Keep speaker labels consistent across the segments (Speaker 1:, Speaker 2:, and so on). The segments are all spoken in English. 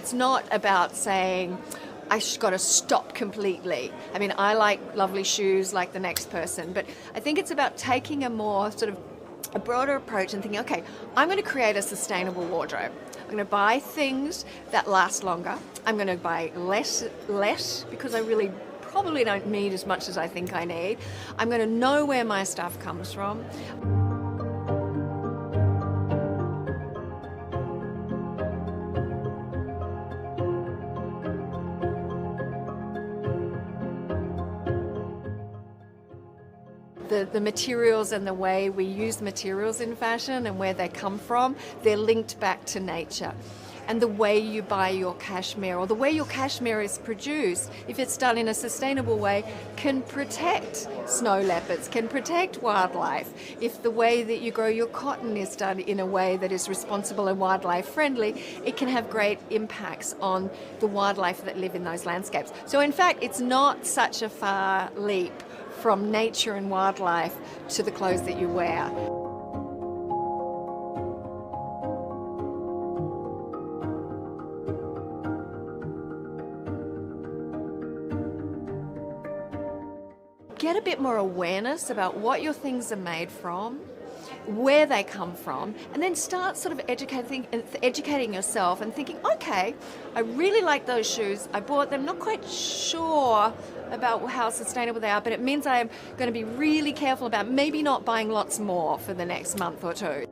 Speaker 1: It's not about saying, got to stop completely. I mean, I like lovely shoes like the next person, but I think it's about taking a more sort of a broader approach and thinking, okay, I'm going to create a sustainable wardrobe. I'm going to buy things that last longer. I'm going to buy less because I really probably don't need as much as I think I need. I'm going to know where my stuff comes from. The materials and the way we use materials in fashion and where they come from, they're linked back to nature. And the way you buy your cashmere or the way your cashmere is produced, if it's done in a sustainable way, can protect snow leopards, can protect wildlife. If the way that you grow your cotton is done in a way that is responsible and wildlife friendly, it can have great impacts on the wildlife that live in those landscapes. So in fact, it's not such a far leap from nature and wildlife to the clothes that you wear. Get a bit more awareness about what your things are made from, where they come from, and then start sort of educating yourself and thinking, okay, I really like those shoes. I bought them, not quite sure about how sustainable they are, but it means I'm going to be really careful about maybe not buying lots more for the next month or two.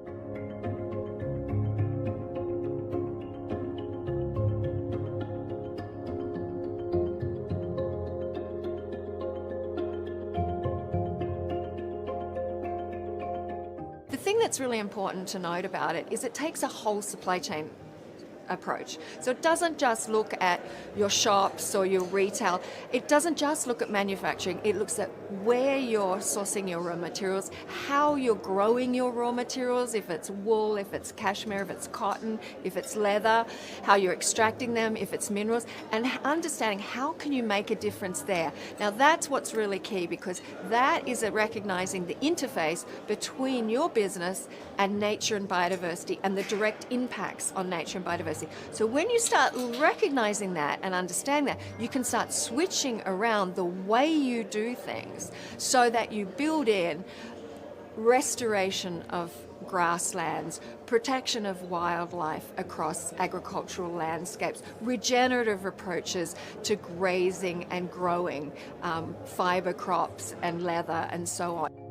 Speaker 1: The thing that's really important to note about it is it takes a whole supply chain approach. So it doesn't just look at your shops or your retail. It doesn't just look at manufacturing. It looks at where you're sourcing your raw materials, how you're growing your raw materials, if it's wool, if it's cashmere, if it's cotton, if it's leather, how you're extracting them, if it's minerals, and understanding how can you make a difference there. Now that's what's really key, because that is recognizing the interface between your business and nature and biodiversity and the direct impacts on nature and biodiversity. So when you start recognizing that and understanding that, you can start switching around the way you do things so that you build in restoration of grasslands, protection of wildlife across agricultural landscapes, regenerative approaches to grazing and growing, fiber crops and leather and so on.